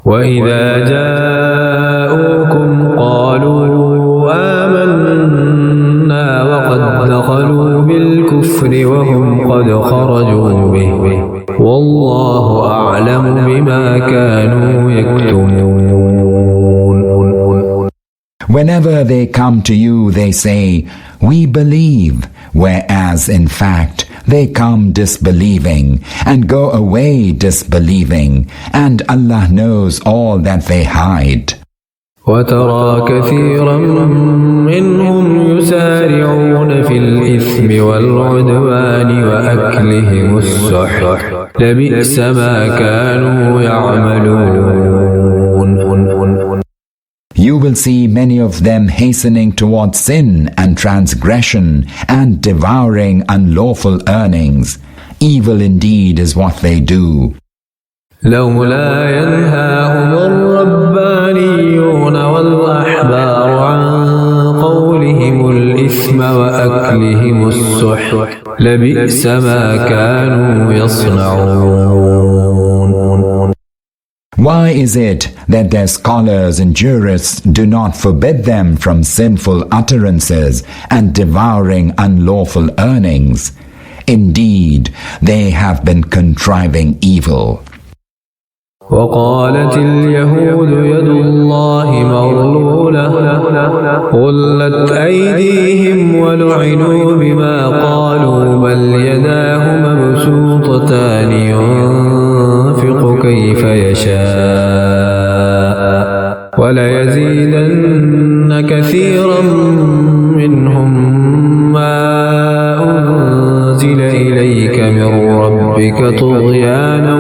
وإذا جاءوكم قالوا آمنا وقد دخلوا بالكفر وهم قد خرجوا به والله أعلم بما كانوا يكتمون. Whenever they come to you, they say, "We believe," whereas in fact they come disbelieving and go away disbelieving, and Allah knows all that they hide. وترى كثيرا منهم يسارعون في الإثم والعدوان وأكلهم السحت لبئس ما كانوا يعملون. You will see many of them hastening towards sin and transgression and devouring unlawful earnings. Evil indeed is what they do. لولا ينهاهم الربانيون والأحبار عن قولهم الإثم وأكلهم السحت لبئس ما كانوا يصنعون. Why is it that their scholars and jurists do not forbid them from sinful utterances and devouring unlawful earnings? Indeed, they have been contriving evil. وقالت اليهود يد الله مغلولة غلت أيديهم ولعنوا بما قالوا بل يداه مبسوطتان ينفق كيف يشاء وليزيدن كثيرا منهم ما أنزل إليك من ربك طغيانا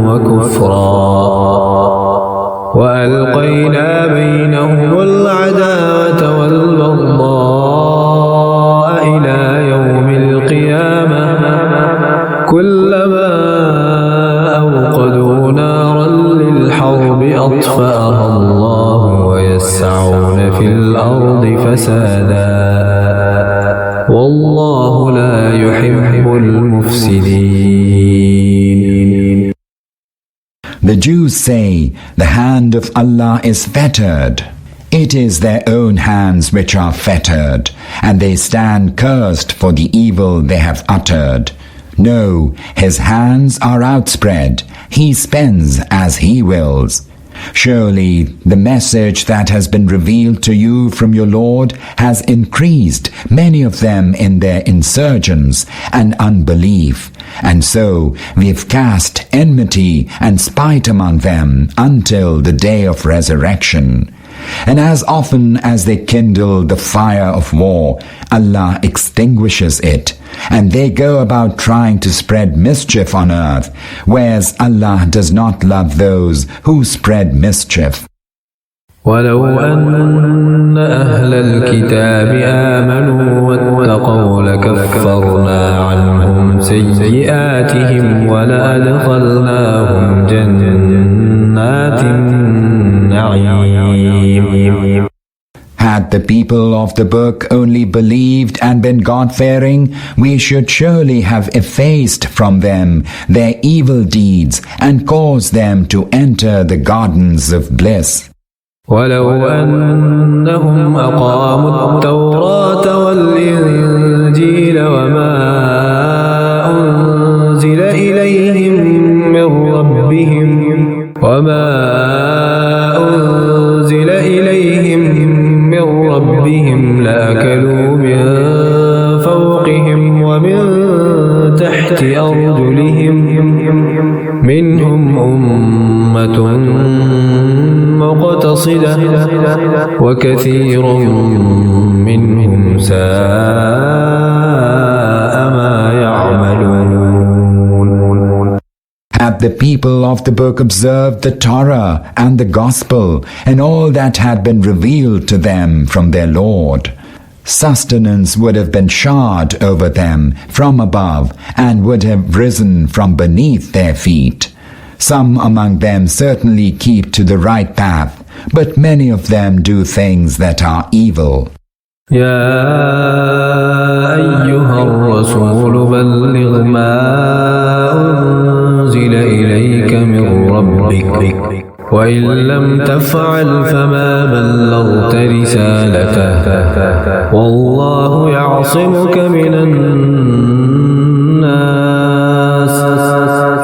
وكفرا وألقينا بينهم العداوة والبغضاء إلى يوم القيامة كلما أوقدوا نارا للحرب أطفأها الله ويسعون في الأرض فسادا والله لا يحب المفسدين. The Jews say, the hand of Allah is fettered. It is their own hands which are fettered, and they stand cursed for the evil they have uttered. No, His hands are outspread. He spends as He wills. Surely the message that has been revealed to you from your Lord has increased many of them in their insurgence and unbelief, and so we've cast enmity and spite among them until the day of resurrection. And as often as they kindle the fire of war, Allah extinguishes it, and they go about trying to spread mischief on earth, whereas Allah does not love those who spread mischief. ولو أن أهل الكتاب آمنوا واتقوا لكفرنا عنهم سيئاتهم ولأدخلناهم جنات النعيم. Had the people of the book only believed and been God-fearing, we should surely have effaced from them their evil deeds and caused them to enter the gardens of bliss. ولو أنهم أقاموا التوراة والإنجيل وما أنزل إليهم من ربهم لأكلوا من فوقهم ومن تحت أرجلهم منهم أمة مقتصدة وكثير منهم ساء ما يعملون. Had the people of the book observed the Torah and the Gospel and all that had been revealed to them from their Lord, sustenance would have been showered over them from above and would have risen from beneath their feet. Some among them certainly keep to the right path, but many of them do things that are evil. يا أيها الرسول بلغ ما أنزل إليك من ربك وإن لم تفعل فما بلغت رسالته والله يعصمك من الناس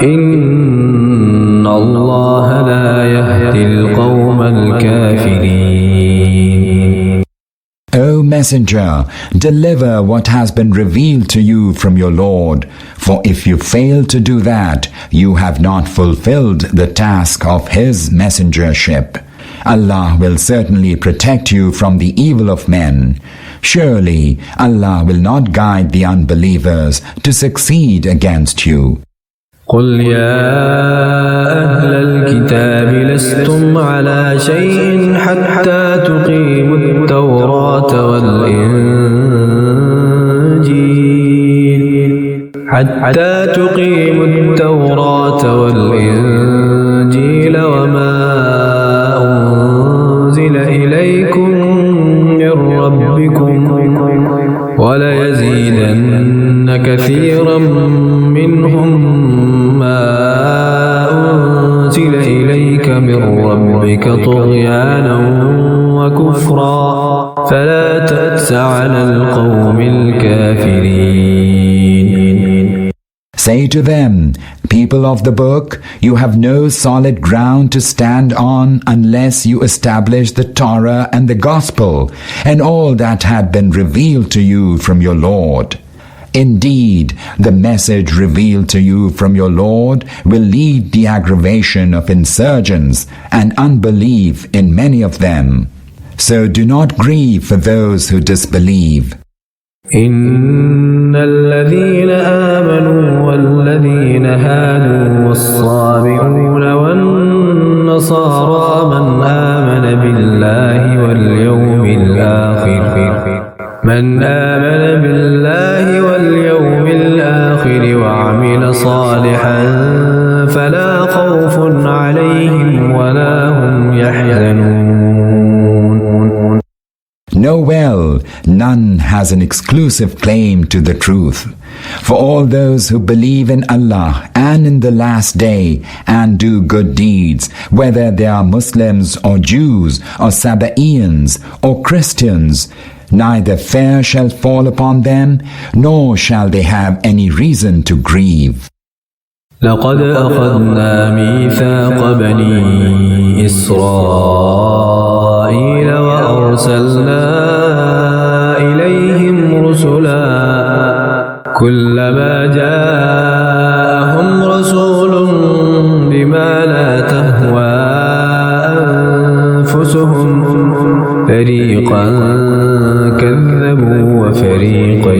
إن الله لا يهدي القوم الكافرين. O Messenger, deliver what has been revealed to you from your Lord, for if you fail to do that, you have not fulfilled the task of His messengership. Allah will certainly protect you from the evil of men. Surely Allah will not guide the unbelievers to succeed against you. قل يا أهل الكتاب لستم على شيء حتى تقيموا التوراة والإنجيل وما أنزل إليكم من ربكم وليزيدن كثيرا منهم ما أنزل إليك من ربك طغيانا وكفرا فلا تأس على القوم الكافرين. Say to them, people of the book, you have no solid ground to stand on unless you establish the Torah and the Gospel and all that had been revealed to you from your Lord. Indeed, the message revealed to you from your Lord will lead the aggravation of insurgents and unbelief in many of them. So do not grieve for those who disbelieve. إن الذين آمنوا والذين هادوا والصابئون والنصارى من آمن بالله واليوم الآخر وعمل صالحا فلا خوف عليهم ولا هم يحزنون. Know well, none has an exclusive claim to the truth. For all those who believe in Allah and in the last day and do good deeds, whether they are Muslims or Jews or Sabaeans or Christians, neither fear shall fall upon them, nor shall they have any reason to grieve. لقد أخذنا ميثاق بني إسرائيل وأرسلنا إليهم رسلا كلما جاءهم رسول بما لا تهوى أنفسهم فريقا كذبوا وفريقا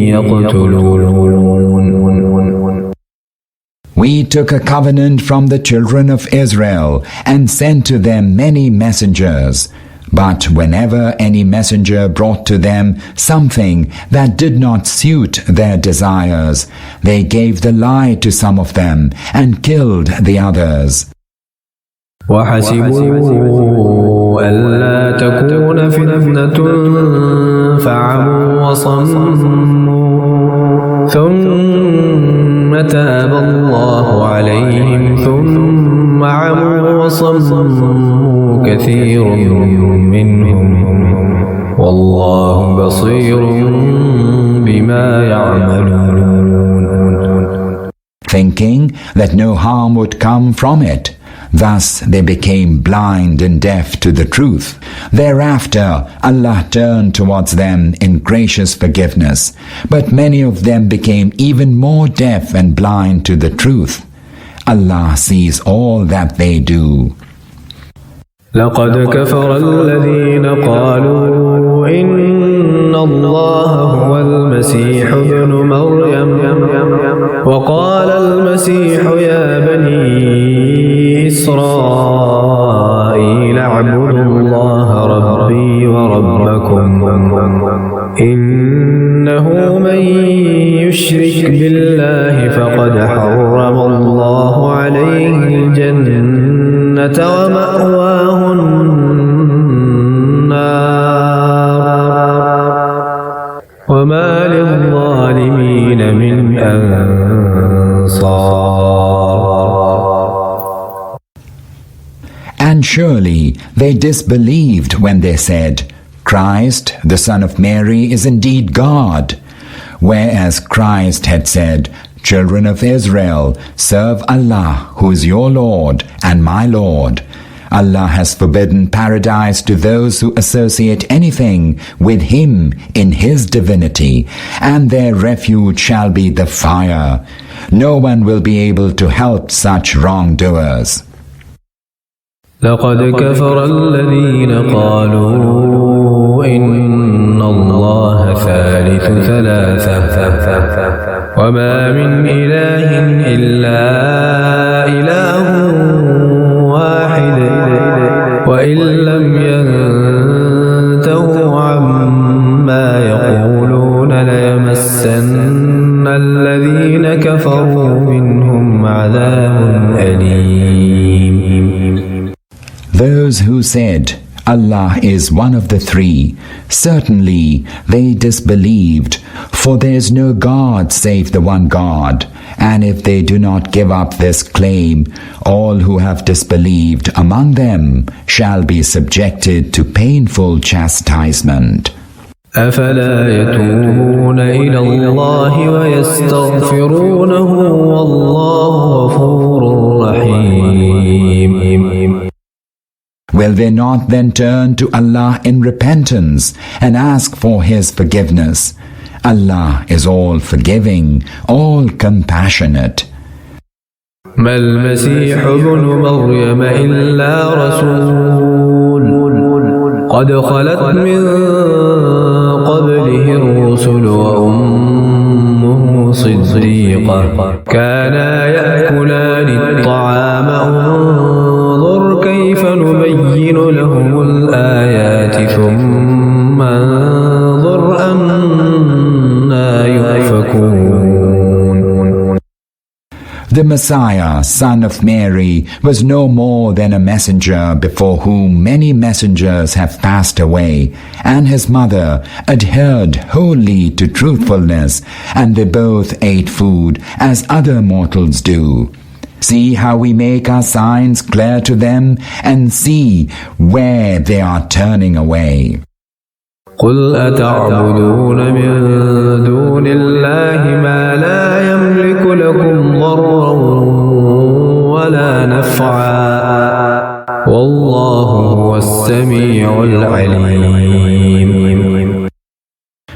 يقتلون. We took a covenant from the children of Israel and sent to them many messengers. But whenever any messenger brought to them something that did not suit their desires, they gave the lie to some of them and killed the others. وحسبوا ألا تكون فتنة فعموا وصموا ثم تاب الله عليهم ثم عموا وصموا كثير منهم والله بصير بما يعملون. Thinking that no harm would come from it, thus they became blind and deaf to the truth. Thereafter Allah turned towards them in gracious forgiveness, but many of them became even more deaf and blind to the truth. Allah sees all that they do. لقد كفر الذين قالوا إن الله هو المسيح ابن مريم وقال المسيح يا بني إسرائيل اعبدوا الله ربي وربكم إنه من يشرك بالله فقد حرم الله عليه الجنة ومأواه النار وما للظالمين من أنصار. surely they disbelieved when they said, Christ, the Son of Mary, is indeed God. Whereas Christ had said, Children of Israel, serve Allah, who is your Lord and my Lord. Allah has forbidden paradise to those who associate anything with Him in His divinity, and their refuge shall be the fire. No one will be able to help such wrongdoers. لقد كفر الذين قالوا إن الله ثالث ثلاثة وما من إله إلا إله واحد وإن لم ينتهوا عما يقولون ليمسن الذين كفروا منهم عذاب أليم. Those who said, Allah is one of the three, certainly they disbelieved, for there is no God save the one God. And if they do not give up this claim, all who have disbelieved among them shall be subjected to painful chastisement. أفلا يتوبون إلى الله ويستغفرونه والله غفور رحيم. Will they not then turn to Allah in repentance and ask for His forgiveness? Allah is all forgiving, all compassionate. ما المسيح ابن مريم إلا رسول قد خلت من قبله الرسل وأمه صديقة كانا يأكلان الطعام انظر كيف نبين لهم الآيات ثم انظر أنا يؤفكون. The Messiah, son of Mary, was no more than a messenger before whom many messengers have passed away, and his mother adhered wholly to truthfulness, and they both ate food as other mortals do. See how we make our signs clear to them, and see where they are turning away. قل أتعبدون من دون الله ما لا يملك لكم ضرا ولا نفعا والله هو السميع العليم.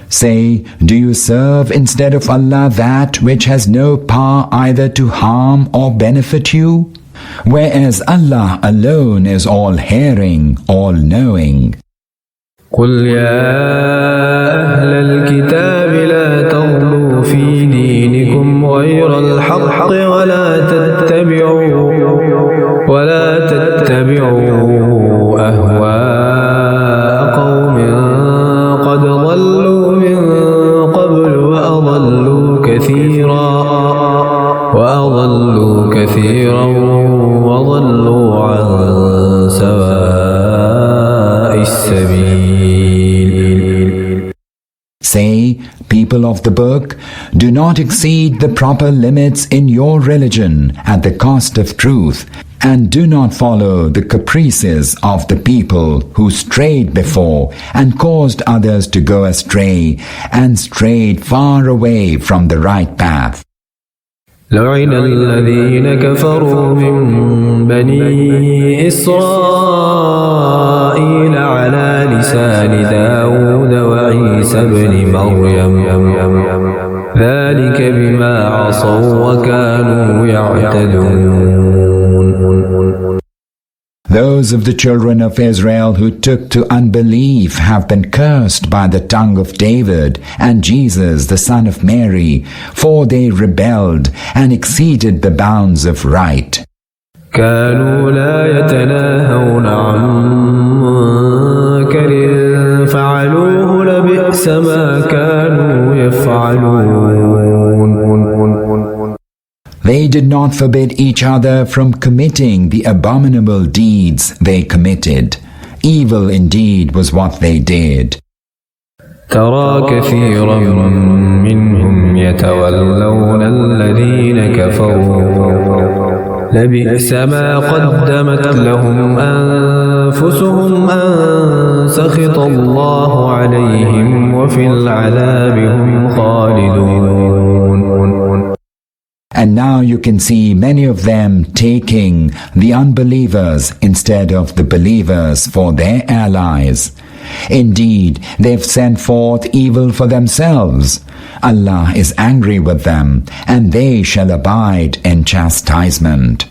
Say, do you serve instead of Allah that which has no power either to harm or benefit you? Whereas Allah alone is all-hearing, all-knowing. قل يا أهل الكتاب لا تغلوا في دينكم غير الحق ولا تتبعوا أهواء قوم قد ضلوا من قبل وأضلوا كثيرا وضلوا عن سواء السبيل. Say, people of the book, do not exceed the proper limits in your religion at the cost of truth, and do not follow the caprices of the people who strayed before and caused others to go astray and strayed far away from the right path. لعن الذين كفروا من بني إسرائيل على لسان داود وعيسى بن مريم ذلك بما عصوا وكانوا يعتدون. Those of the children of Israel who took to unbelief have been cursed by the tongue of David and Jesus the son of Mary, for they rebelled and exceeded the bounds of right. كانوا لا يتناهون عن منكر فعلوه لبئس ما كانوا يفعلون. They did not forbid each other from committing the abominable deeds they committed. Evil indeed was what they did. ترى كثيرا منهم يتولون الذين كفروا لبئس ما قدمت لهم أنفسهم أن سخط الله عليهم وفي العذاب هم خالدون. And now you can see many of them taking the unbelievers instead of the believers for their allies. Indeed, they've sent forth evil for themselves. Allah is angry with them, and they shall abide in chastisement.